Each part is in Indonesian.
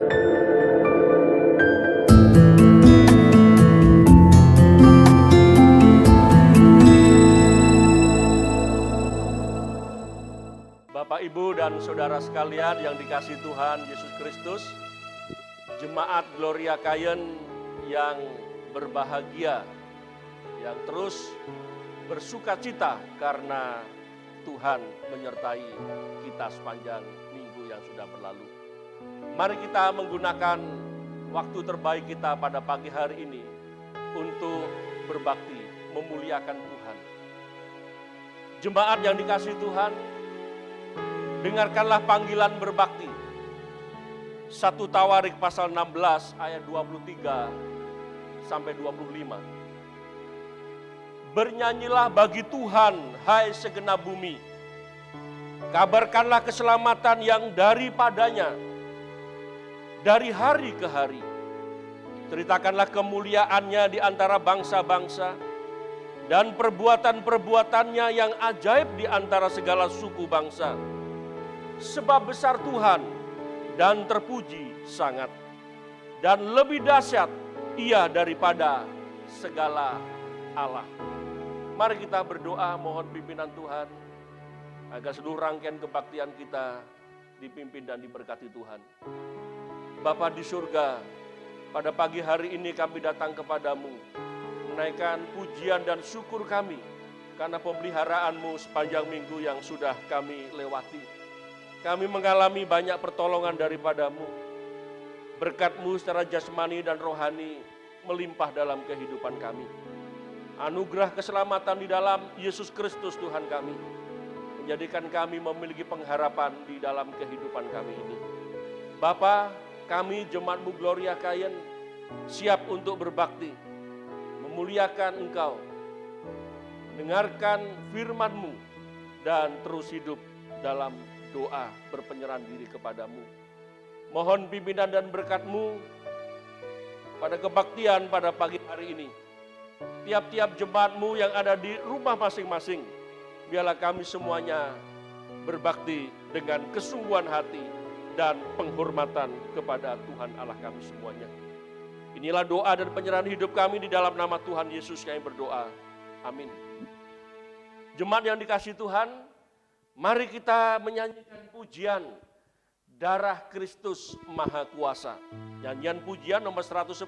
Bapak, Ibu, dan Saudara sekalian yang dikasihi Tuhan Yesus Kristus, Jemaat Gloria Kayen yang berbahagia, yang terus bersuka cita karena Tuhan menyertai kita sepanjang minggu yang sudah berlalu. Mari kita menggunakan waktu terbaik kita pada pagi hari ini untuk berbakti, memuliakan Tuhan. Jemaat yang dikasihi Tuhan, dengarkanlah panggilan berbakti. 1 Tawarik pasal 16 ayat 23 sampai 25. Bernyanyilah bagi Tuhan, hai segenap bumi. Kabarkanlah keselamatan yang daripadanya dari hari ke hari. Ceritakanlah kemuliaannya di antara bangsa-bangsa dan perbuatan-perbuatannya yang ajaib di antara segala suku bangsa. Sebab besar Tuhan dan terpuji sangat, dan lebih dahsyat Ia daripada segala Allah. Mari kita berdoa mohon pimpinan Tuhan agar seluruh rangkaian kebaktian kita dipimpin dan diberkati Tuhan. Bapa di surga, pada pagi hari ini kami datang kepadamu, menaikkan pujian dan syukur kami karena pemeliharaanmu sepanjang minggu yang sudah kami lewati. Kami mengalami banyak pertolongan daripadamu. Berkat-Mu secara jasmani dan rohani melimpah dalam kehidupan kami. Anugerah keselamatan di dalam Yesus Kristus Tuhan kami menjadikan kami memiliki pengharapan di dalam kehidupan kami ini. Bapa, kami Jemaat-Mu Gloria Kayen siap untuk berbakti, memuliakan Engkau, mendengarkan firman-Mu, dan terus hidup dalam doa berpenyerahan diri kepadamu. Mohon pimpinan dan berkat-Mu pada kebaktian pada pagi hari ini. Tiap-tiap jemaat-Mu yang ada di rumah masing-masing, biarlah kami semuanya berbakti dengan kesungguhan hati dan penghormatan kepada Tuhan Allah kami semuanya. Inilah doa dan penyerahan hidup kami di dalam nama Tuhan Yesus kami berdoa. Amin. Jemaat yang dikasihi Tuhan, mari kita menyanyikan pujian Darah Kristus Maha Kuasa. Nyanyian pujian nomor 110,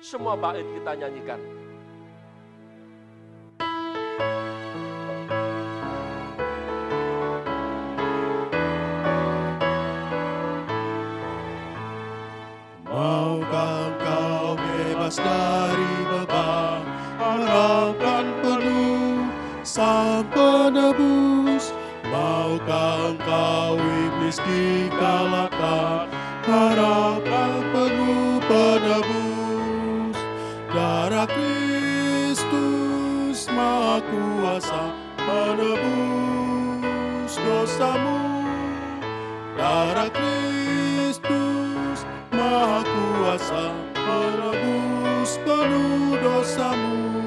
semua bait kita nyanyikan. Maukah kau bebas dari beban, harapan penuh Sang Penebus? Maukah engkau iblis dikalahkan, harapan penuh penebus? Darah Kristus Maha Kuasa menebus dosamu. Darah Kristus Maha Kuasa menebus penuh dosamu.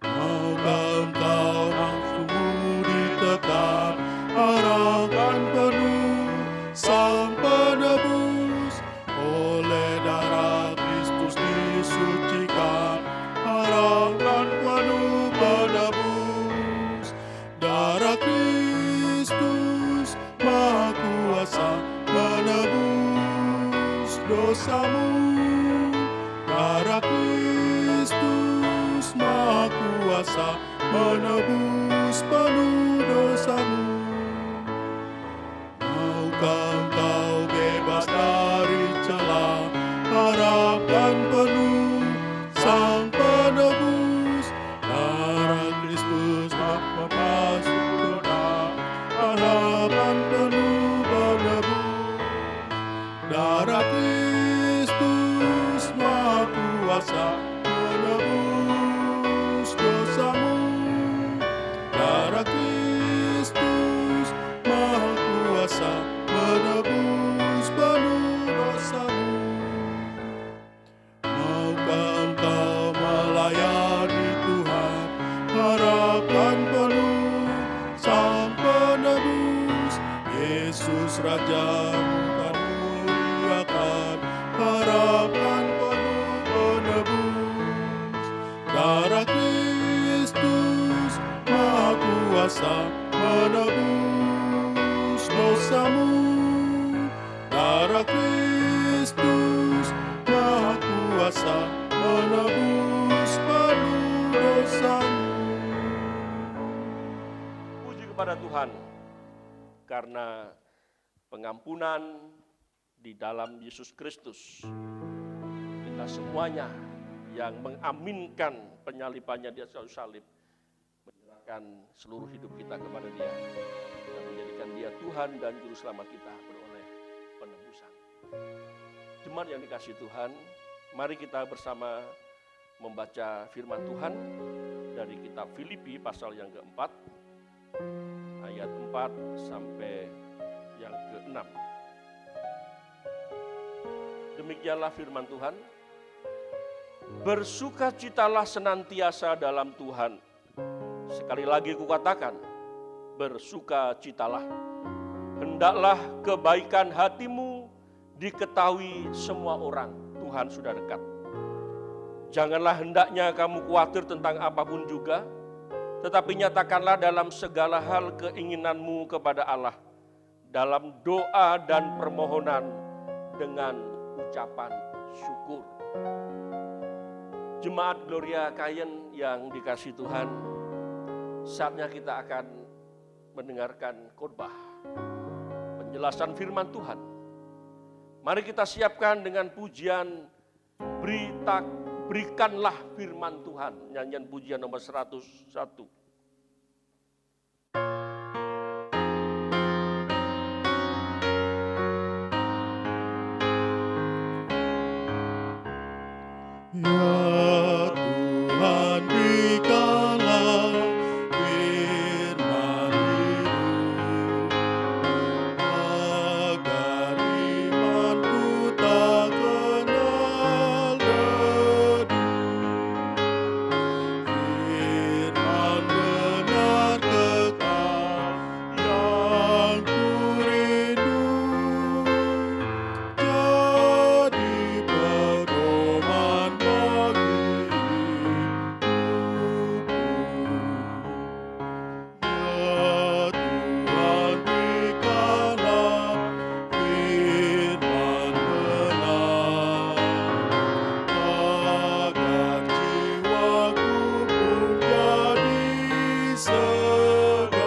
Maukah engkau nafsumu ditekan, harapan penuh Sang Penebus? Oleh darah Kristus disucikan, harapan penuh penebus. Darah Kristus Maha Kuasa menebus dosamu. Darah Kristus Maha Kuasa menebus penuh dosamu. Maukah engkau bebas dari celah, harapan penuh Sang Penebus? Darah Kristus Maha Sempurna, harapan penuh penebus. Darah Kristus Maha Kuasa menebus dosamu. Darah Kristus Maha Kuasa menebus penuh dosamu. Maukah engkau melayani Tuhan, harapan penuh Sang Penebus? Yesus Raja bukan Kristus Maha Kuasa menebus penuh dosamu. Puji kepada Tuhan karena pengampunan di dalam Yesus Kristus. Kita semuanya yang mengaminkan penyalibannya di atas kayu salib, menyerahkan seluruh hidup kita kepada Dia dan menjadikan Dia Tuhan dan Juru Selamat kita beroleh penebusan. Jemaat yang dikasihi Tuhan, mari kita bersama membaca firman Tuhan dari kitab Filipi pasal yang keempat, ayat 4 sampai yang ke-6. Demikianlah firman Tuhan. Bersukacitalah senantiasa dalam Tuhan. Sekali lagi kukatakan, bersukacitalah. Hendaklah kebaikan hatimu diketahui semua orang. Tuhan sudah dekat. Janganlah hendaknya kamu khawatir tentang apapun juga, tetapi nyatakanlah dalam segala hal keinginanmu kepada Allah, dalam doa dan permohonan dengan ucapan syukur. Jemaat Gloria Kayen yang dikasihi Tuhan, saatnya kita akan mendengarkan khotbah, penjelasan firman Tuhan. Mari kita siapkan dengan pujian berikanlah firman Tuhan, nyanyian pujian nomor 101. Ya Tuhan, berikanlah firman hidup, agar imanku tak kenal dedu. Firman benar kekal yang ku rindu, jadi pedoman bagi hidupku. Ya Tuhan, berikanlah firman benar, agar jiwaku pun jadi segar.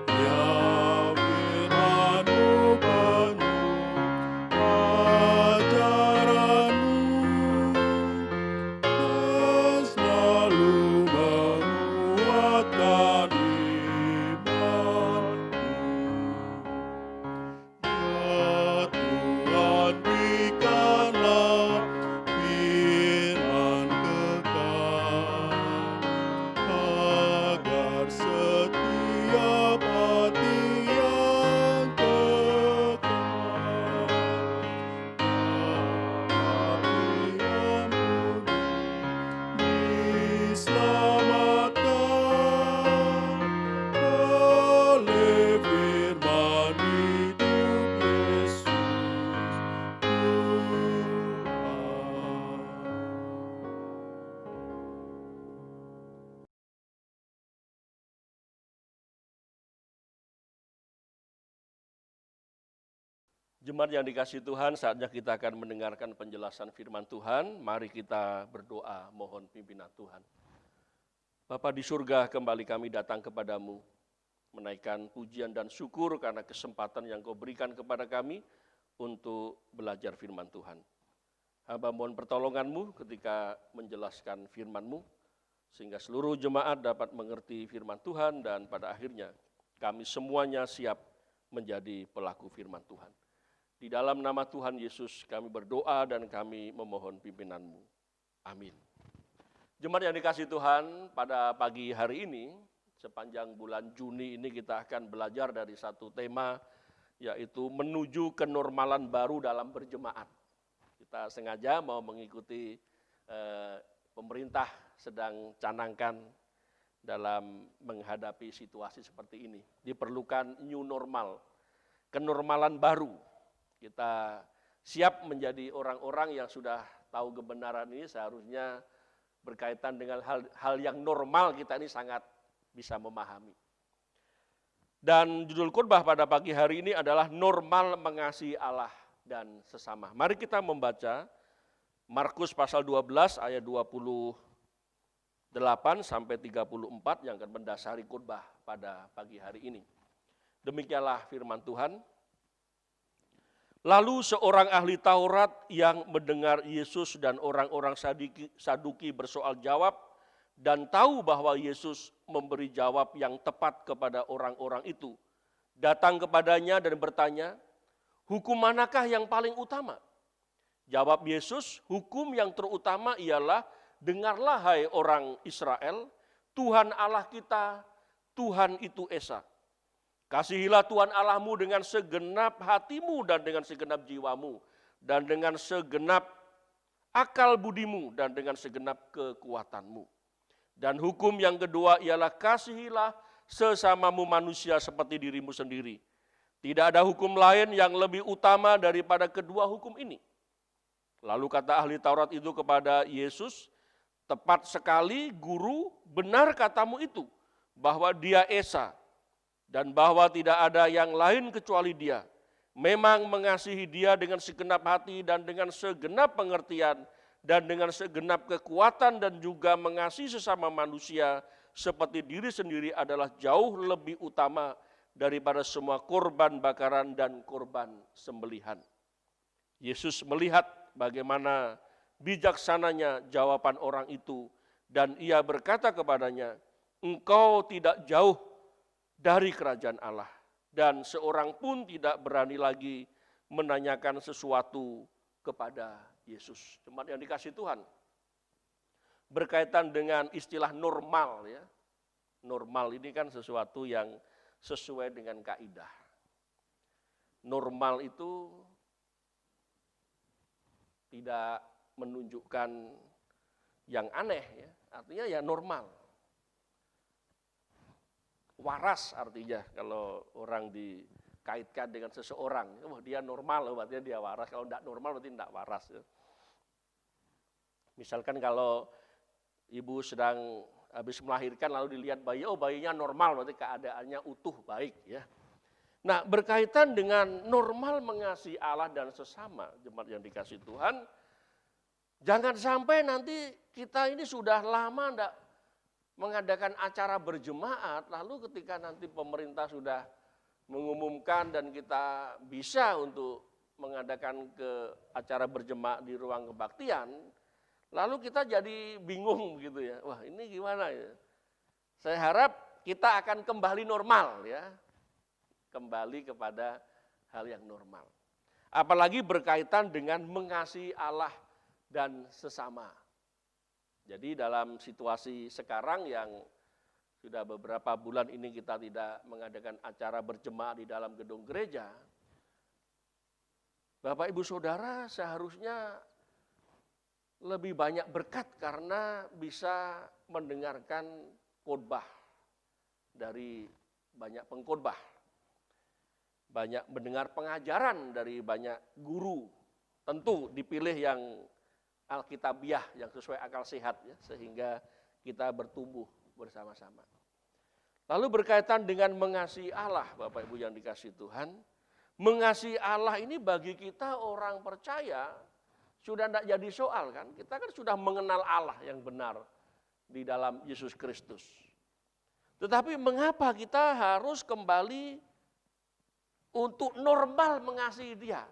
Ya firman-Mu penuh ajaran-Mu, dan selalu menguatkan imanku. Ya Tuhan, berikanlah firman kekal, agar setiap hati yang kekal dapat diampuni, diselamatkan oleh firman hidup Yesus Tuhan. Jemaat yang dikasihi Tuhan, saatnya kita akan mendengarkan penjelasan firman Tuhan. Mari kita berdoa mohon pimpinan Tuhan. Bapa di surga, kembali kami datang kepadamu, menaikkan pujian dan syukur karena kesempatan yang Kau berikan kepada kami untuk belajar firman Tuhan. Hamba mohon pertolongan-Mu ketika menjelaskan firman-Mu, sehingga seluruh jemaat dapat mengerti firman Tuhan dan pada akhirnya kami semuanya siap menjadi pelaku firman Tuhan. Di dalam nama Tuhan Yesus kami berdoa dan kami memohon pimpinan-Mu. Amin. Jemaat yang dikasihi Tuhan, pada pagi hari ini, sepanjang bulan Juni ini kita akan belajar dari satu tema, yaitu menuju kenormalan baru dalam berjemaat. Kita sengaja mau mengikuti pemerintah sedang canangkan dalam menghadapi situasi seperti ini. Diperlukan new normal, kenormalan baru. Kita siap menjadi orang-orang yang sudah tahu kebenaran ini, seharusnya berkaitan dengan hal yang normal kita ini sangat bisa memahami. Dan judul khotbah pada pagi hari ini adalah normal mengasihi Allah dan sesama. Mari kita membaca Markus pasal 12 ayat 28 sampai 34 yang akan mendasari khotbah pada pagi hari ini. Demikianlah firman Tuhan. Lalu seorang ahli Taurat yang mendengar Yesus dan orang-orang Saduki bersoal jawab dan tahu bahwa Yesus memberi jawab yang tepat kepada orang-orang itu, datang kepadanya dan bertanya, hukum manakah yang paling utama? Jawab Yesus, hukum yang terutama ialah, dengarlah hai orang Israel, Tuhan Allah kita, Tuhan itu Esa. Kasihilah Tuhan Allahmu dengan segenap hatimu dan dengan segenap jiwamu, dan dengan segenap akal budimu dan dengan segenap kekuatanmu. Dan hukum yang kedua ialah kasihilah sesamamu manusia seperti dirimu sendiri. Tidak ada hukum lain yang lebih utama daripada kedua hukum ini. Lalu kata ahli Taurat itu kepada Yesus, tepat sekali guru, benar katamu itu, bahwa dia Esa, dan bahwa tidak ada yang lain kecuali dia. Memang mengasihi dia dengan segenap hati dan dengan segenap pengertian, dan dengan segenap kekuatan dan juga mengasihi sesama manusia seperti diri sendiri adalah jauh lebih utama daripada semua korban bakaran dan korban sembelihan. Yesus melihat bagaimana bijaksananya jawaban orang itu dan ia berkata kepadanya, engkau tidak jauh dari kerajaan Allah dan seorang pun tidak berani lagi menanyakan sesuatu kepada Yesus. Jemaat yang dikasihi Tuhan, berkaitan dengan istilah normal ya. Normal ini kan sesuatu yang sesuai dengan kaidah. Normal itu tidak menunjukkan yang aneh ya. Artinya ya normal. Waras artinya kalau orang dikaitkan dengan seseorang, oh dia normal, berarti dia waras. Kalau tidak normal berarti tidak waras. Ya. Misalkan kalau ibu sedang habis melahirkan lalu dilihat bayi, oh bayinya normal, berarti keadaannya utuh, baik ya. Nah berkaitan dengan normal mengasihi Allah dan sesama, jemaat yang dikasihi Tuhan, jangan sampai nanti kita ini sudah lama tidak mengadakan acara berjemaat, lalu ketika nanti pemerintah sudah mengumumkan dan kita bisa untuk mengadakan acara berjemaat di ruang kebaktian, lalu kita jadi bingung gitu ya, wah ini gimana ya. Saya harap kita akan kembali normal ya, kembali kepada hal yang normal. Apalagi berkaitan dengan mengasihi Allah dan sesama. Jadi dalam situasi sekarang yang sudah beberapa bulan ini kita tidak mengadakan acara berjemaat di dalam gedung gereja, Bapak Ibu Saudara seharusnya lebih banyak berkat karena bisa mendengarkan khotbah dari banyak pengkhotbah. Banyak mendengar pengajaran dari banyak guru. Tentu dipilih yang alkitabiah, yang sesuai akal sehat ya, sehingga kita bertumbuh bersama-sama. Lalu berkaitan dengan mengasihi Allah, Bapak Ibu yang dikasihi Tuhan, mengasihi Allah ini bagi kita orang percaya sudah tidak jadi soal kan, kita kan sudah mengenal Allah yang benar di dalam Yesus Kristus. Tetapi mengapa kita harus kembali untuk normal mengasihi Dia?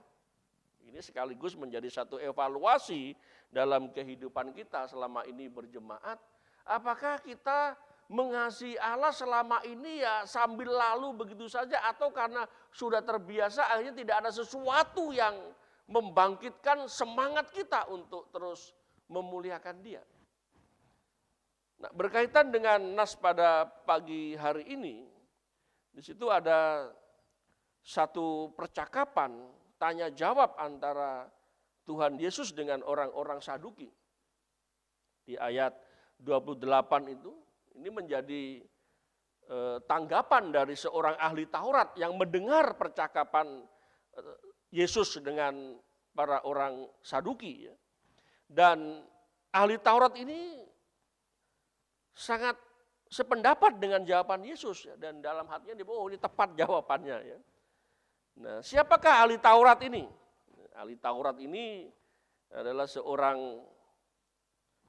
Ini sekaligus menjadi satu evaluasi dalam kehidupan kita selama ini berjemaat. Apakah kita mengasihi Allah selama ini ya sambil lalu begitu saja, atau karena sudah terbiasa akhirnya tidak ada sesuatu yang membangkitkan semangat kita untuk terus memuliakan Dia. Nah, berkaitan dengan nas pada pagi hari ini, di situ ada satu percakapan tanya jawab antara Tuhan Yesus dengan orang-orang Saduki. Di ayat 28 itu, ini menjadi tanggapan dari seorang ahli Taurat yang mendengar percakapan Yesus dengan para orang Saduki. Ya. Dan ahli Taurat ini sangat sependapat dengan jawaban Yesus ya, dan dalam hatinya dia, oh ini tepat jawabannya ya. Nah, siapakah ahli Taurat ini? Ahli Taurat ini adalah seorang,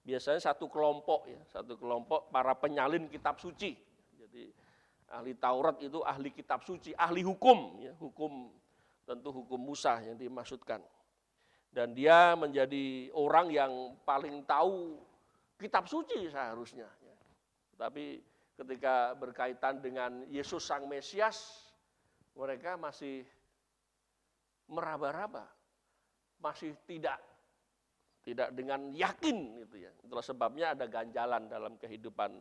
biasanya satu kelompok ya, satu kelompok para penyalin kitab suci. Jadi ahli Taurat itu ahli kitab suci, ahli hukum ya, hukum tentu hukum Musa yang dimaksudkan. Dan dia menjadi orang yang paling tahu kitab suci seharusnya. Tapi ketika berkaitan dengan Yesus Sang Mesias, mereka masih meraba-raba, masih tidak dengan yakin gitu ya. Itulah sebabnya ada ganjalan dalam kehidupan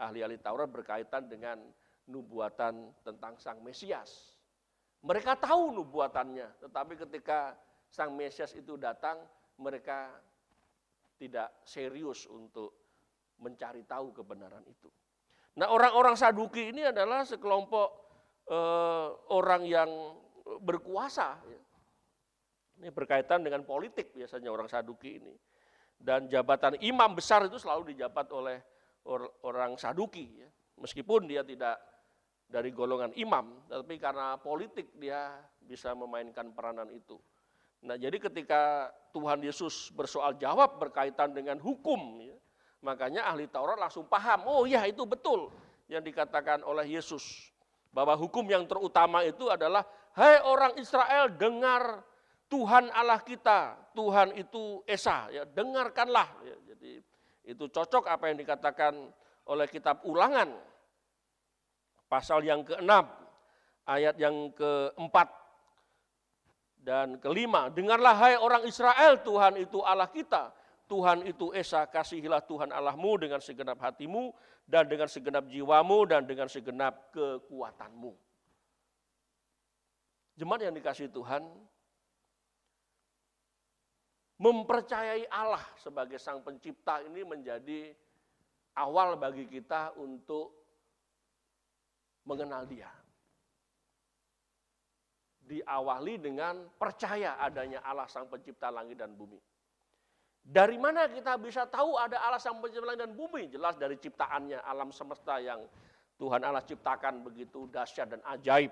ahli-ahli Taurat berkaitan dengan nubuatan tentang Sang Mesias. Mereka tahu nubuatannya, tetapi ketika Sang Mesias itu datang, mereka tidak serius untuk mencari tahu kebenaran itu. Nah, orang-orang Saduki ini adalah sekelompok orang yang berkuasa. Ya. Ini berkaitan dengan politik biasanya orang Saduki ini. Dan jabatan imam besar itu selalu dijabat oleh orang Saduki. Ya. Meskipun dia tidak dari golongan imam, tapi karena politik dia bisa memainkan peranan itu. Nah, jadi ketika Tuhan Yesus bersoal jawab berkaitan dengan hukum, ya, makanya ahli Taurat langsung paham, oh ya itu betul yang dikatakan oleh Yesus. Bahwa hukum yang terutama itu adalah, hai orang Israel, dengar Tuhan Allah kita, Tuhan itu Esa, ya, dengarkanlah. Ya, jadi itu cocok apa yang dikatakan oleh kitab Ulangan, pasal yang ke-6, ayat yang ke-4 dan ke-5. Dengarlah hai orang Israel, Tuhan itu Allah kita, Tuhan itu Esa, kasihilah Tuhan Allahmu dengan segenap hatimu dan dengan segenap jiwamu dan dengan segenap kekuatanmu. Jemaat yang dikasihi Tuhan, mempercayai Allah sebagai Sang Pencipta ini menjadi awal bagi kita untuk mengenal Dia. Diawali dengan percaya adanya Allah Sang Pencipta langit dan bumi. Dari mana kita bisa tahu ada Allah Sang Pencipta langit dan bumi? Jelas dari ciptaannya, alam semesta yang Tuhan Allah ciptakan begitu dahsyat dan ajaib.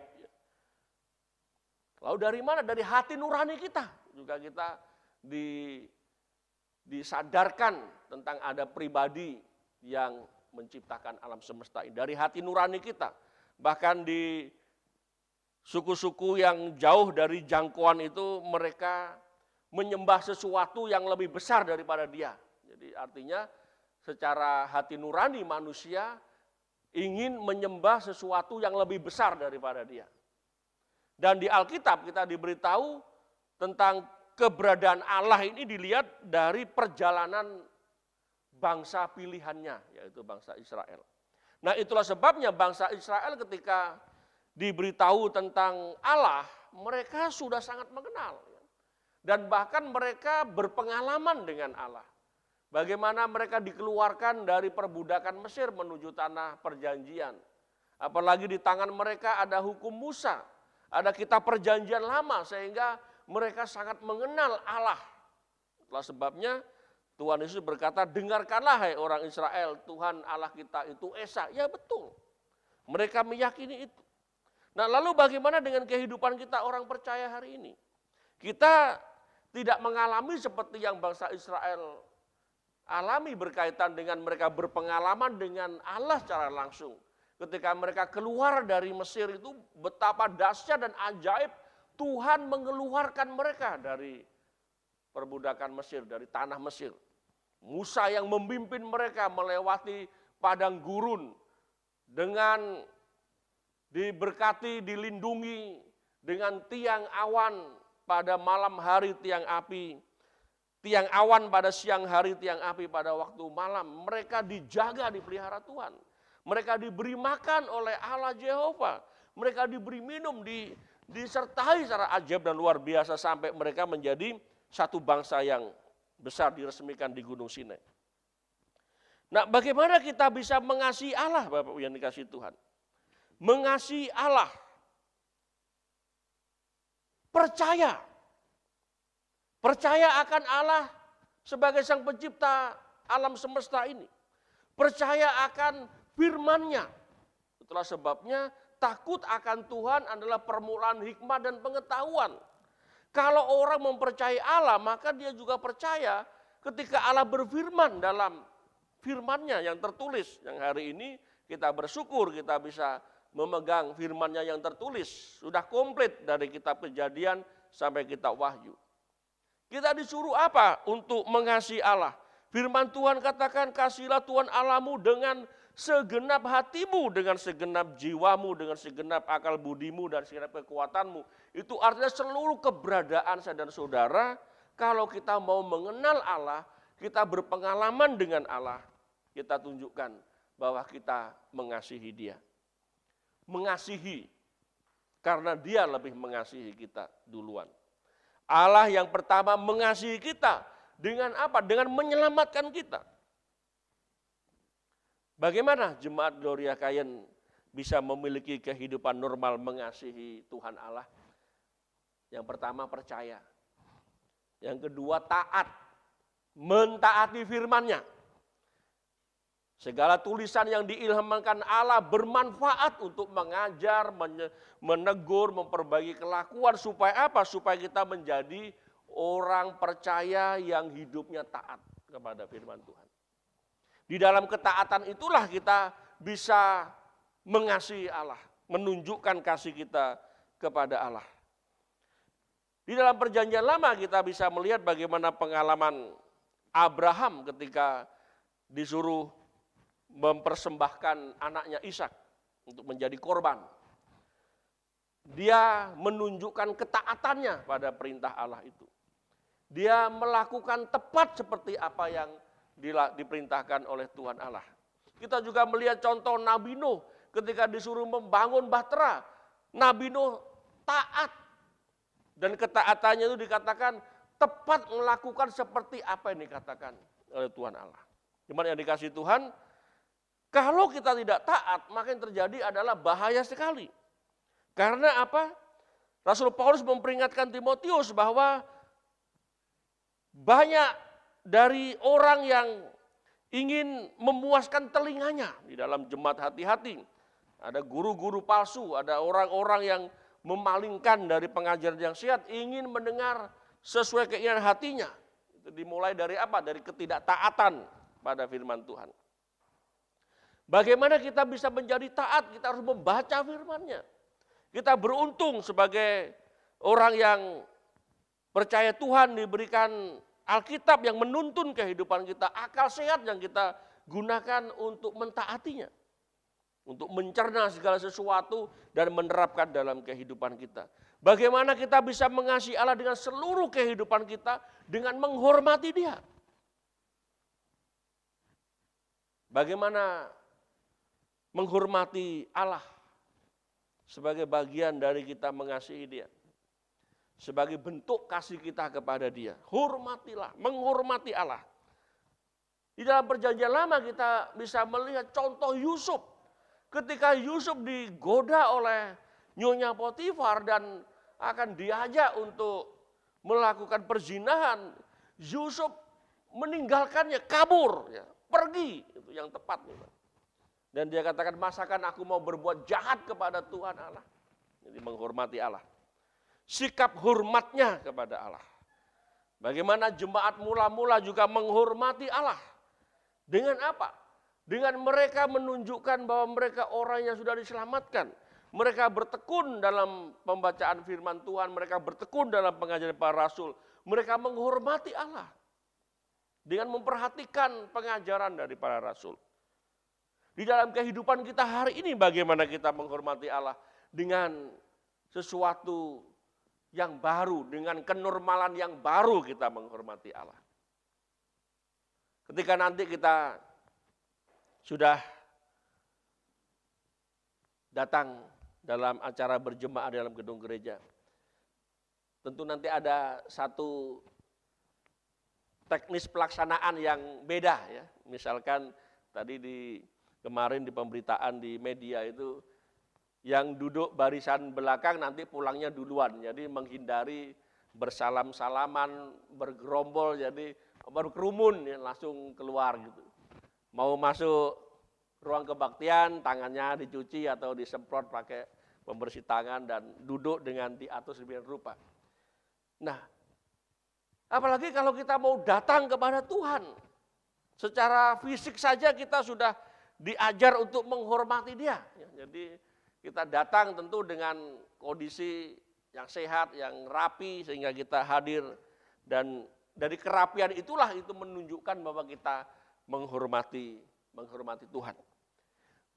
Lalu dari mana? Dari hati nurani kita. Juga kita disadarkan tentang ada pribadi yang menciptakan alam semesta ini. Dari hati nurani kita. Bahkan di suku-suku yang jauh dari jangkauan itu mereka menyembah sesuatu yang lebih besar daripada dia. Jadi artinya secara hati nurani manusia ingin menyembah sesuatu yang lebih besar daripada dia. Dan di Alkitab kita diberitahu tentang keberadaan Allah ini dilihat dari perjalanan bangsa pilihannya, yaitu bangsa Israel. Nah, itulah sebabnya bangsa Israel ketika diberitahu tentang Allah, mereka sudah sangat mengenal. Dan bahkan mereka berpengalaman dengan Allah. Bagaimana mereka dikeluarkan dari perbudakan Mesir menuju tanah perjanjian. Apalagi di tangan mereka ada hukum Musa, ada kitab perjanjian lama, sehingga mereka sangat mengenal Allah. Itulah sebabnya Tuhan Yesus berkata, dengarkanlah hai orang Israel, Tuhan Allah kita itu Esa. Ya betul, mereka meyakini itu. Nah, lalu bagaimana dengan kehidupan kita orang percaya hari ini? Kita tidak mengalami seperti yang bangsa Israel alami berkaitan dengan mereka berpengalaman dengan Allah secara langsung. Ketika mereka keluar dari Mesir itu betapa dahsyat dan ajaib Tuhan mengeluarkan mereka dari perbudakan Mesir, dari tanah Mesir. Musa yang memimpin mereka melewati padang gurun dengan diberkati, dilindungi dengan tiang awan pada malam hari, tiang api, tiang awan pada siang hari, tiang api pada waktu malam. Mereka dijaga, dipelihara Tuhan. Mereka diberi makan oleh Allah Jehovah. Mereka diberi minum, disertai secara ajaib dan luar biasa sampai mereka menjadi satu bangsa yang besar diresmikan di Gunung Sinai. Nah, bagaimana kita bisa mengasihi Allah, Bapak yang dikasihi Tuhan? Mengasihi Allah. Percaya akan Allah sebagai Sang Pencipta alam semesta ini. Percaya akan firman-Nya. Itulah sebabnya takut akan Tuhan adalah permulaan hikmah dan pengetahuan. Kalau orang mempercayai Allah, maka dia juga percaya ketika Allah berfirman dalam firman-Nya yang tertulis. Yang hari ini kita bersyukur kita bisa memegang firman-Nya yang tertulis. Sudah komplit dari kitab Kejadian sampai kitab Wahyu. Kita disuruh apa untuk mengasihi Allah? Firman Tuhan katakan, kasihilah Tuhan Allahmu dengan segenap hatimu, dengan segenap jiwamu, dengan segenap akal budimu, dan segenap kekuatanmu. Itu artinya seluruh keberadaan saya dan saudara, kalau kita mau mengenal Allah, kita berpengalaman dengan Allah, kita tunjukkan bahwa kita mengasihi Dia. Mengasihi, karena Dia lebih mengasihi kita duluan. Allah yang pertama mengasihi kita dengan apa? Dengan menyelamatkan kita. Bagaimana jemaat Gloria Kayen bisa memiliki kehidupan normal mengasihi Tuhan Allah? Yang pertama percaya. Yang kedua taat. Mentaati firman-Nya. Segala tulisan yang diilhamkan Allah bermanfaat untuk mengajar, menegur, memperbaiki kelakuan. Supaya apa? Supaya kita menjadi orang percaya yang hidupnya taat kepada firman Tuhan. Di dalam ketaatan itulah kita bisa mengasihi Allah, menunjukkan kasih kita kepada Allah. Di dalam perjanjian lama kita bisa melihat bagaimana pengalaman Abraham ketika disuruh mempersembahkan anaknya Ishak untuk menjadi korban. Dia menunjukkan ketaatannya pada perintah Allah itu. Dia melakukan tepat seperti apa yang diperintahkan oleh Tuhan Allah. Kita juga melihat contoh Nabi Nuh ketika disuruh membangun bahtera. Nabi Nuh taat. Dan ketaatannya itu dikatakan tepat melakukan seperti apa yang dikatakan oleh Tuhan Allah. Gimana yang dikasih Tuhan? Kalau kita tidak taat, maka yang terjadi adalah bahaya sekali. Karena apa? Rasul Paulus memperingatkan Timotius bahwa banyak dari orang yang ingin memuaskan telinganya di dalam jemaat hati-hati. Ada guru-guru palsu, ada orang-orang yang memalingkan dari pengajaran yang sehat, ingin mendengar sesuai keinginan hatinya. Itu dimulai dari apa? Dari ketidaktaatan pada firman Tuhan. Bagaimana kita bisa menjadi taat? Kita harus membaca firman-Nya. Kita beruntung sebagai orang yang percaya Tuhan diberikan Alkitab yang menuntun kehidupan kita, akal sehat yang kita gunakan untuk mentaatinya. Untuk mencerna segala sesuatu dan menerapkan dalam kehidupan kita. Bagaimana kita bisa mengasihi Allah dengan seluruh kehidupan kita dengan menghormati Dia. Bagaimana menghormati Allah sebagai bagian dari kita mengasihi Dia. Sebagai bentuk kasih kita kepada Dia. Hormatilah, menghormati Allah. Di dalam perjanjian lama kita bisa melihat contoh Yusuf. Ketika Yusuf digoda oleh Nyonya Potifar dan akan diajak untuk melakukan perzinahan, Yusuf meninggalkannya, kabur, ya, pergi, itu yang tepat. Dan dia katakan, masakan aku mau berbuat jahat kepada Tuhan Allah. Jadi menghormati Allah. Sikap hormatnya kepada Allah. Bagaimana jemaat mula-mula juga menghormati Allah. Dengan apa? Dengan mereka menunjukkan bahwa mereka orang yang sudah diselamatkan. Mereka bertekun dalam pembacaan firman Tuhan. Mereka bertekun dalam pengajaran para rasul. Mereka menghormati Allah. Dengan memperhatikan pengajaran dari para rasul. Di dalam kehidupan kita hari ini bagaimana kita menghormati Allah. Dengan sesuatu yang baru, dengan kenormalan yang baru kita menghormati Allah. Ketika nanti kita sudah datang dalam acara berjemaah dalam gedung gereja, tentu nanti ada satu teknis pelaksanaan yang beda ya. Misalkan tadi kemarin di pemberitaan di media itu yang duduk barisan belakang nanti pulangnya duluan. Jadi menghindari bersalam-salaman, bergerombol, jadi berkerumun ya, langsung keluar gitu. Mau masuk ruang kebaktian, tangannya dicuci atau disemprot pakai pembersih tangan dan duduk dengan diatur sedemikian rupa. Nah, apalagi kalau kita mau datang kepada Tuhan, secara fisik saja kita sudah diajar untuk menghormati Dia. Jadi kita datang tentu dengan kondisi yang sehat, yang rapi, sehingga kita hadir. Dan dari kerapian itulah itu menunjukkan bahwa kita menghormati Tuhan.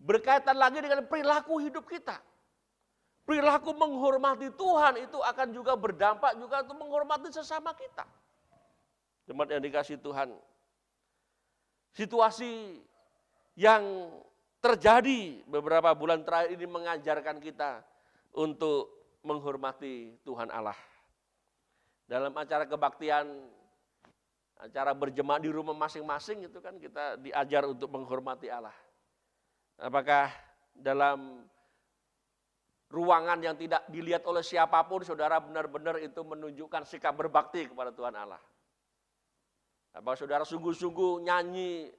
Berkaitan lagi dengan perilaku hidup kita. Perilaku menghormati Tuhan itu akan juga berdampak juga untuk menghormati sesama kita. Jemaat yang dikasihi Tuhan. Situasi yang terjadi beberapa bulan terakhir ini mengajarkan kita untuk menghormati Tuhan Allah. Dalam acara kebaktian, acara berjemaah di rumah masing-masing itu kan kita diajar untuk menghormati Allah. Apakah dalam ruangan yang tidak dilihat oleh siapapun, saudara benar-benar itu menunjukkan sikap berbakti kepada Tuhan Allah? Apakah saudara sungguh-sungguh nyanyi,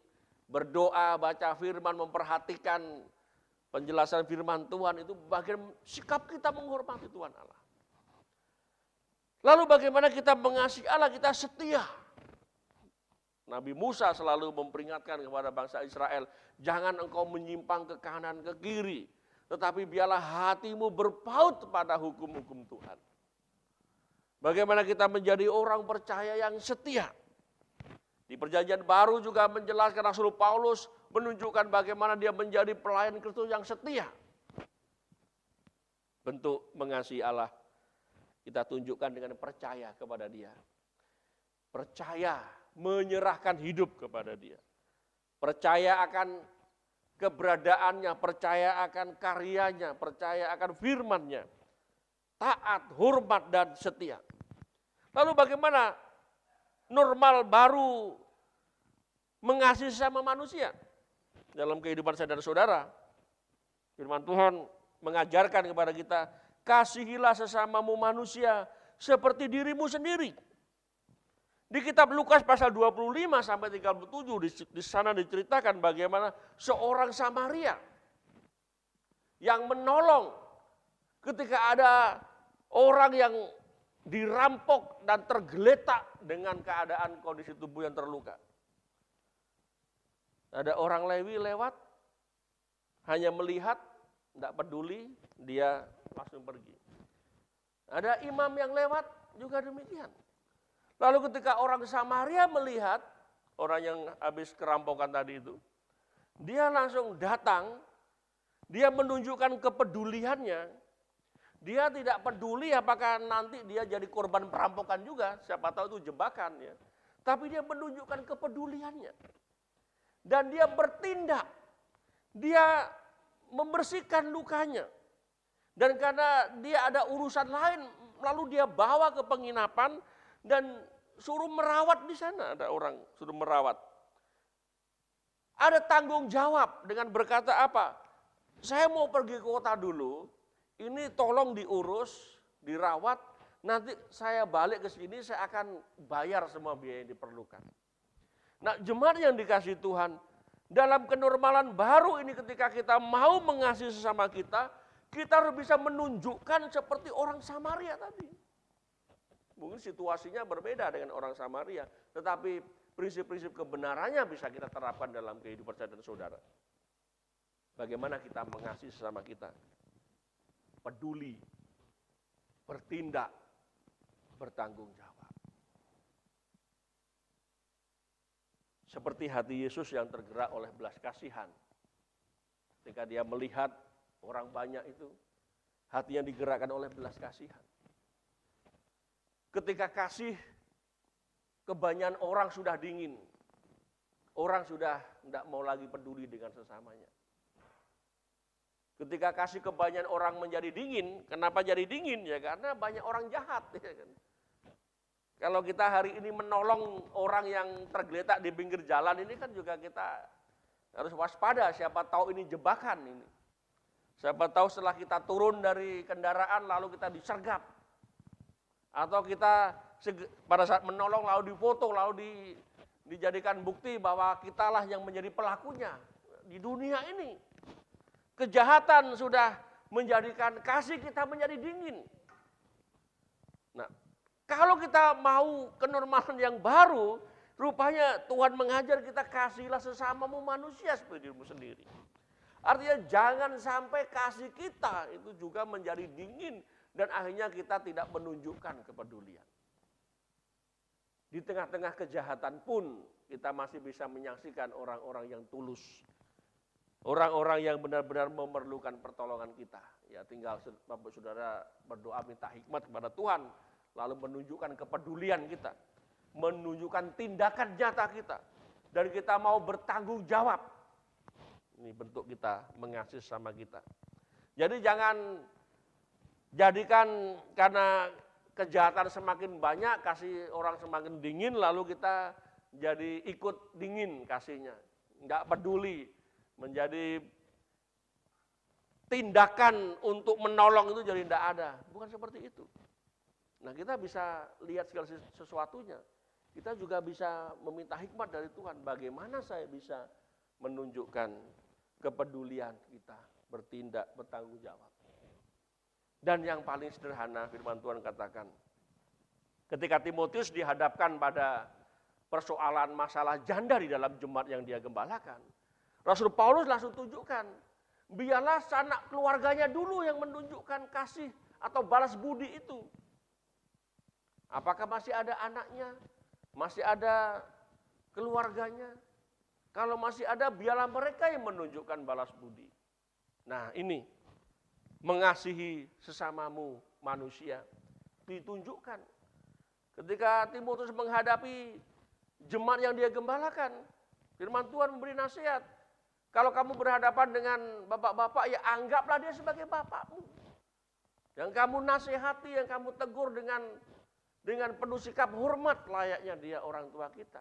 berdoa, baca firman, memperhatikan penjelasan firman Tuhan, itu bagian sikap kita menghormati Tuhan Allah. Lalu bagaimana kita mengasihi Allah, kita setia. Nabi Musa selalu memperingatkan kepada bangsa Israel, jangan engkau menyimpang ke kanan, ke kiri, tetapi biarlah hatimu berpaut pada hukum-hukum Tuhan. Bagaimana kita menjadi orang percaya yang setia. Di Perjanjian Baru juga menjelaskan Rasul Paulus menunjukkan bagaimana dia menjadi pelayan Kristus yang setia. Bentuk mengasihi Allah kita tunjukkan dengan percaya kepada Dia. Percaya menyerahkan hidup kepada Dia. Percaya akan keberadaannya, percaya akan karyanya, percaya akan firman-Nya. Taat, hormat, dan setia. Lalu bagaimana normal baru mengasihi sesama manusia? Dalam kehidupan saudara-saudara, firman Tuhan mengajarkan kepada kita, kasihilah sesamamu manusia seperti dirimu sendiri. Di kitab Lukas pasal 25 sampai 37 di sana diceritakan bagaimana seorang Samaria yang menolong ketika ada orang yang dirampok dan tergeletak dengan keadaan kondisi tubuh yang terluka. Ada orang Lewi lewat, hanya melihat, tidak peduli, dia langsung pergi. Ada imam yang lewat juga demikian. Lalu ketika orang Samaria melihat orang yang habis kerampokan tadi itu, dia langsung datang, dia menunjukkan kepeduliannya. Dia tidak peduli apakah nanti dia jadi korban perampokan juga, siapa tahu itu jebakan ya. Tapi dia menunjukkan kepeduliannya. Dan dia bertindak, dia membersihkan lukanya. Dan karena dia ada urusan lain, lalu dia bawa ke penginapan dan suruh merawat di sana. Ada orang suruh merawat. Ada tanggung jawab dengan berkata apa? Saya mau pergi ke kota dulu, ini tolong diurus, dirawat, nanti saya balik ke sini saya akan bayar semua biaya yang diperlukan. Nah, jemaat yang dikasihi Tuhan, dalam kenormalan baru ini ketika kita mau mengasihi sesama kita harus bisa menunjukkan seperti orang Samaria tadi. Mungkin situasinya berbeda dengan orang Samaria, tetapi prinsip-prinsip kebenarannya bisa kita terapkan dalam kehidupan saudara-saudara. Bagaimana kita mengasihi sesama kita? Peduli, bertindak, bertanggung jawab. Seperti hati Yesus yang tergerak oleh belas kasihan. Ketika dia melihat orang banyak itu, hatinya digerakkan oleh belas kasihan. Ketika kasih, kebanyakan orang sudah dingin. Orang sudah tidak mau lagi peduli dengan sesamanya. Ketika kasih kebanyakan orang menjadi dingin, kenapa jadi dingin? Ya karena banyak orang jahat. Ya kan? Kalau kita hari ini menolong orang yang tergeletak di pinggir jalan ini kan juga kita harus waspada, siapa tahu ini jebakan ini. Siapa tahu setelah kita turun dari kendaraan lalu kita disergap. Atau kita pada saat menolong lalu difoto, lalu dijadikan bukti bahwa kitalah yang menjadi pelakunya. di dunia ini. Kejahatan sudah menjadikan kasih kita menjadi dingin. Nah, kalau kita mau kenormalan yang baru, rupanya Tuhan mengajar kita kasihlah sesamamu manusia seperti dirimu sendiri. Artinya jangan sampai kasih kita itu juga menjadi dingin dan akhirnya kita tidak menunjukkan kepedulian. Di tengah-tengah kejahatan pun kita masih bisa menyaksikan orang-orang yang tulus. Orang-orang yang benar-benar memerlukan pertolongan kita. Ya tinggal Bapak Saudara berdoa minta hikmat kepada Tuhan. Lalu menunjukkan kepedulian kita. Menunjukkan tindakan nyata kita. Dan kita mau bertanggung jawab. Ini bentuk kita mengasihi sama kita. Jadi jangan jadikan karena kejahatan semakin banyak, kasih orang semakin dingin, lalu kita jadi ikut dingin kasihnya. Enggak peduli, menjadi tindakan untuk menolong itu jadi tidak ada. Bukan seperti itu. Nah kita bisa lihat segala sesuatunya. Kita juga bisa meminta hikmat dari Tuhan. Bagaimana saya bisa menunjukkan kepedulian kita, bertindak, bertanggung jawab. Dan yang paling sederhana firman Tuhan katakan, ketika Timotius dihadapkan pada persoalan masalah janda di dalam jemaat yang dia gembalakan, Rasul Paulus langsung tunjukkan, biarlah sanak keluarganya dulu yang menunjukkan kasih atau balas budi itu. Apakah masih ada anaknya, masih ada keluarganya? Kalau masih ada, biarlah mereka yang menunjukkan balas budi. Nah ini, mengasihi sesamamu manusia ditunjukkan. Ketika Timotius menghadapi jemaat yang dia gembalakan, firman Tuhan memberi nasihat. Kalau kamu berhadapan dengan bapak-bapak, ya anggaplah dia sebagai bapakmu. Yang kamu nasihati, yang kamu tegur dengan penuh sikap hormat layaknya dia orang tua kita.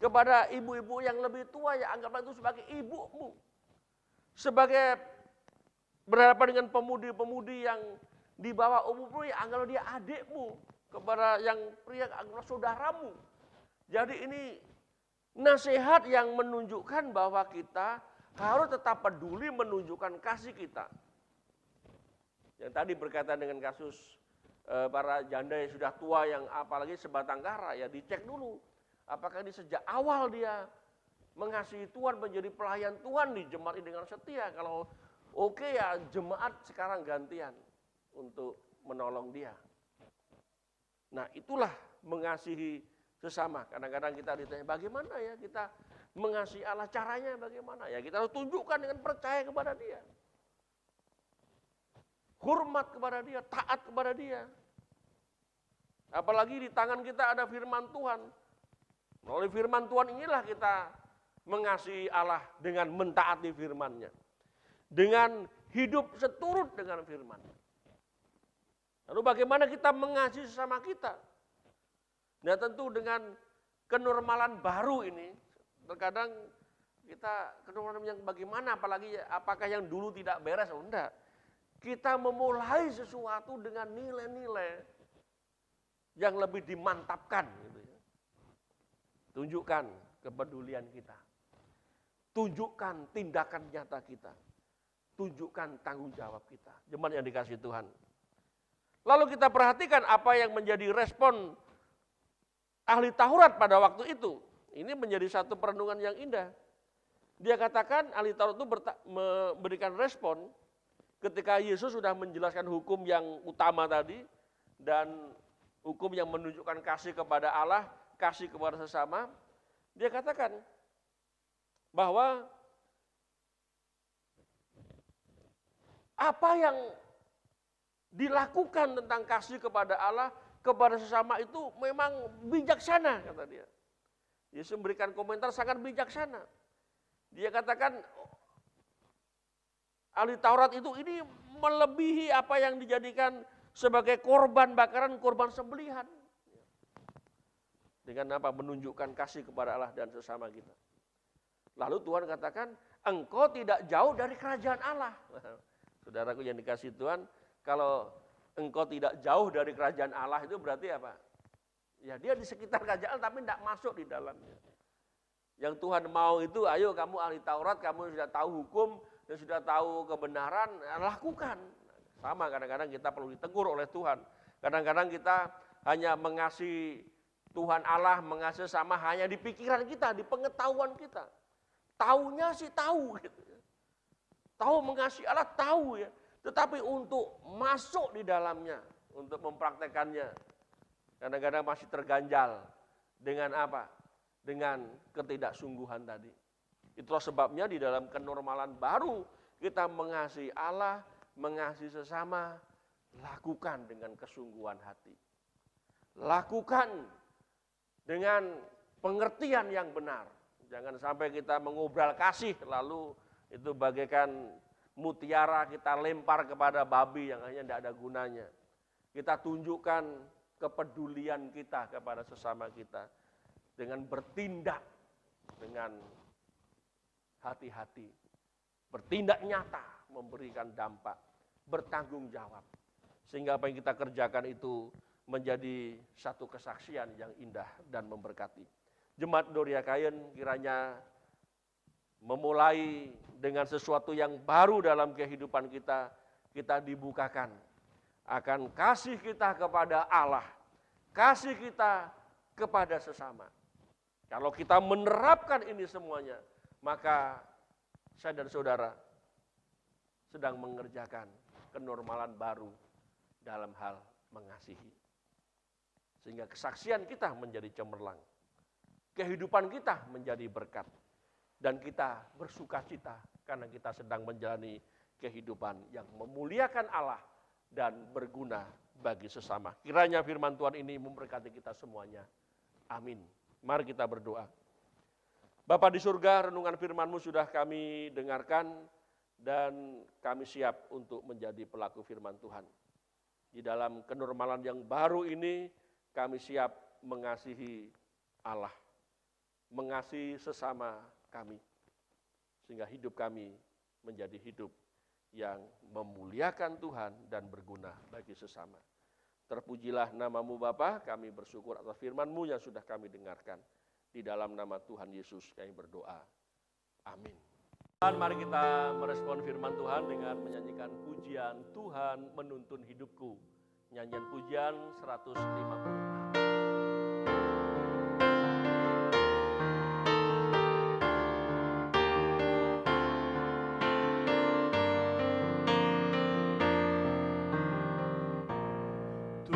Kepada ibu-ibu yang lebih tua, ya anggaplah itu sebagai ibumu. Sebagai berhadapan dengan pemudi-pemudi yang di bawah umurmu, ya anggaplah dia adikmu. Kepada yang pria, anggaplah saudaramu. Jadi ini nasihat yang menunjukkan bahwa kita harus tetap peduli menunjukkan kasih kita. Yang tadi berkaitan dengan kasus para janda yang sudah tua yang apalagi sebatang kara, ya dicek dulu. Apakah ini sejak awal dia mengasihi Tuhan, menjadi pelayan Tuhan di jemaat ini dengan setia. Kalau oke ya jemaat sekarang gantian untuk menolong dia. Nah itulah mengasihi sesama. Kadang-kadang kita ditanya bagaimana ya kita mengasihi Allah, caranya bagaimana? Ya kita harus tunjukkan dengan percaya kepada dia. Hormat kepada dia, taat kepada dia. Apalagi di tangan kita ada firman Tuhan. Melalui firman Tuhan inilah kita mengasihi Allah dengan mentaati firman-Nya. Dengan hidup seturut dengan firman. Lalu bagaimana kita mengasihi sesama kita? Nah tentu dengan kenormalan baru ini, terkadang kita kenormalan yang bagaimana, apalagi apakah yang dulu tidak beres atau enggak. Kita memulai sesuatu dengan nilai-nilai yang lebih dimantapkan. Gitu ya. Tunjukkan kepedulian kita. Tunjukkan tindakan nyata kita. Tunjukkan tanggung jawab kita. Jemaat yang dikasihi Tuhan. Lalu kita perhatikan apa yang menjadi respon ahli Taurat pada waktu itu. Ini menjadi satu perenungan yang indah. Dia katakan ahli Taurat itu memberikan respon ketika Yesus sudah menjelaskan hukum yang utama tadi dan hukum yang menunjukkan kasih kepada Allah, kasih kepada sesama. Dia katakan bahwa apa yang dilakukan tentang kasih kepada Allah, kepada sesama itu memang bijaksana, kata dia. Yesus memberikan komentar sangat bijaksana. Dia katakan ahli Taurat itu ini melebihi apa yang dijadikan sebagai korban bakaran, korban sembelihan. Dengan apa? Menunjukkan kasih kepada Allah dan sesama kita. Lalu Tuhan katakan, engkau tidak jauh dari kerajaan Allah. Saudaraku yang dikasihi Tuhan, kalau engkau tidak jauh dari kerajaan Allah itu berarti apa? Ya dia di sekitar kerajaan tapi tidak masuk di dalamnya. Yang Tuhan mau itu, ayo kamu ahli Taurat, kamu sudah tahu hukum, dan sudah tahu kebenaran, lakukan. Sama kadang-kadang kita perlu ditegur oleh Tuhan. Kadang-kadang kita hanya mengasihi Tuhan Allah, mengasihi sama hanya di pikiran kita, di pengetahuan kita. Taunya sih tahu gitu. Tahu mengasihi Allah, tahu ya. Tetapi untuk masuk di dalamnya, untuk mempraktekannya, kadang-kadang masih terganjal dengan apa? Dengan ketidaksungguhan tadi. Itulah sebabnya di dalam kenormalan baru kita mengasihi Allah, mengasihi sesama, lakukan dengan kesungguhan hati. Lakukan dengan pengertian yang benar. Jangan sampai kita mengobral kasih lalu itu bagaikan mutiara kita lempar kepada babi yang hanya tidak ada gunanya. Kita tunjukkan kepedulian kita kepada sesama kita dengan bertindak dengan hati-hati, bertindak nyata, memberikan dampak, bertanggung jawab. Sehingga apa yang kita kerjakan itu menjadi satu kesaksian yang indah dan memberkati. Jemaat Doria Kayen kiranya memulai dengan sesuatu yang baru dalam kehidupan kita, kita dibukakan akan kasih kita kepada Allah, kasih kita kepada sesama. Kalau kita menerapkan ini semuanya, maka saya dan saudara sedang mengerjakan kenormalan baru dalam hal mengasihi. Sehingga kesaksian kita menjadi cemerlang, kehidupan kita menjadi berkat, dan kita bersukacita karena kita sedang menjalani kehidupan yang memuliakan Allah dan berguna bagi sesama. Kiranya firman Tuhan ini memberkati kita semuanya. Amin. Mari kita berdoa. Bapa di surga, renungan firman-Mu sudah kami dengarkan dan kami siap untuk menjadi pelaku firman Tuhan. Di dalam kenormalan yang baru ini kami siap mengasihi Allah, mengasihi sesama kami, sehingga hidup kami menjadi hidup yang memuliakan Tuhan dan berguna bagi sesama. Terpujilah nama-Mu Bapa, kami bersyukur atas firman-Mu yang sudah kami dengarkan. Di dalam nama Tuhan Yesus kami berdoa. Amin. Dan mari kita merespon firman Tuhan dengan menyanyikan pujian Tuhan menuntun hidupku. Nyanyian pujian 156.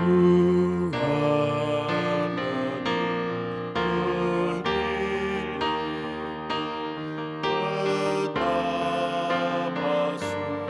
Betapa sukacita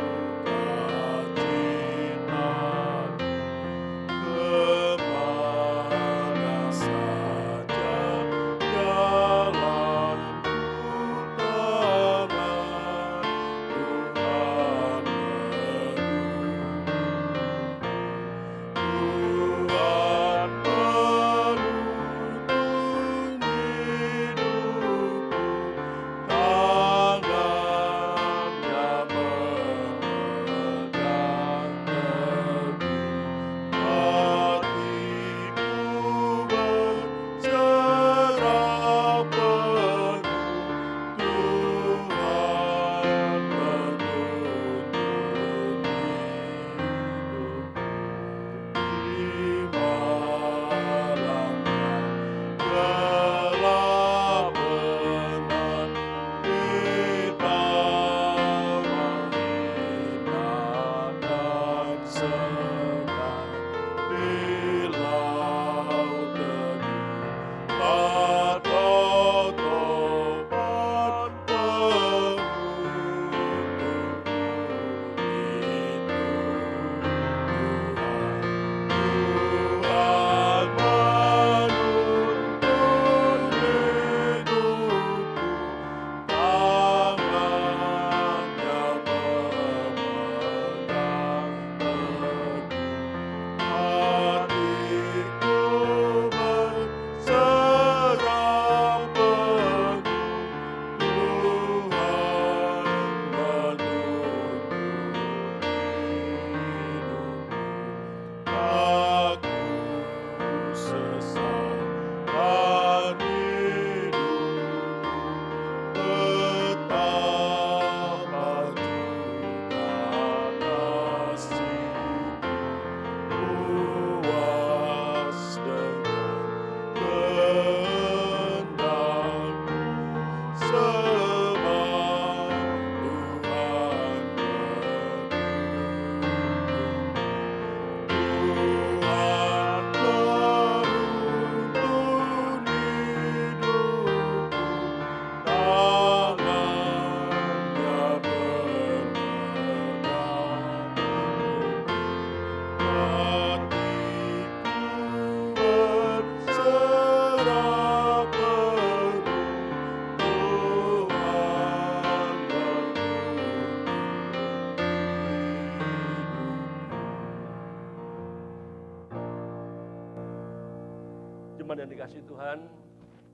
Teman-teman yang dikasihi Tuhan,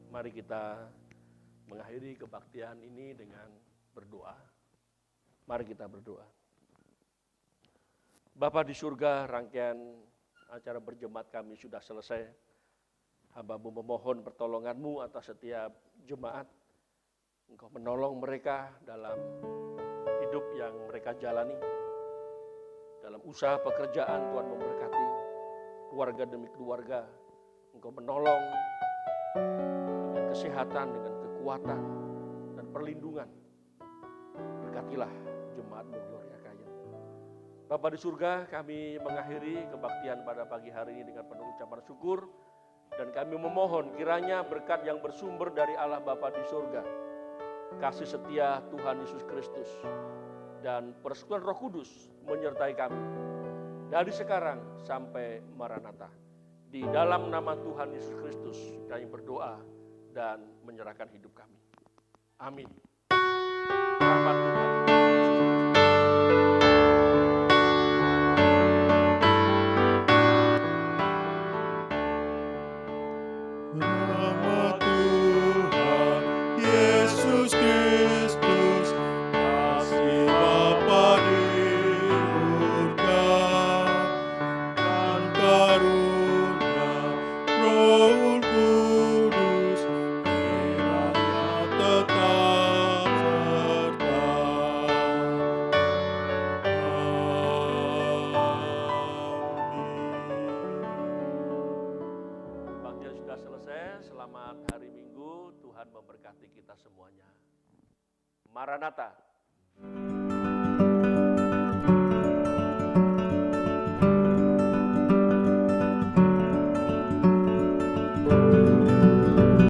mari kita mengakhiri kebaktian ini dengan berdoa. Mari kita berdoa. Bapa di surga, rangkaian acara berjemaat kami sudah selesai. Hamba-Mu memohon pertolongan-Mu atas setiap jemaat. Engkau menolong mereka dalam hidup yang mereka jalani. Dalam usaha pekerjaan Tuhan memberkati. Keluarga demi keluarga. Engkau menolong dengan kesehatan, dengan kekuatan, dan perlindungan. Berkatilah jemaat-Mu, Gloria Kayen. Bapa di surga, kami mengakhiri kebaktian pada pagi hari ini dengan penuh ucapan syukur. Dan kami memohon kiranya berkat yang bersumber dari Allah Bapa di surga, kasih setia Tuhan Yesus Kristus, dan persekutuan Roh Kudus menyertai kami dari sekarang sampai Maranatha. Di dalam nama Tuhan Yesus Kristus kami berdoa dan menyerahkan hidup kami. Amin. Rahmat Tuhan. Rahmat Tuhan Yesus Kristus, kasih Bapa di surga, dan karunia Roh Kudus kiranya tetap serta. Amin. Kebaktian sudah selesai. Selamat hari Minggu. Tuhan memberkati kita semuanya. Maranatha.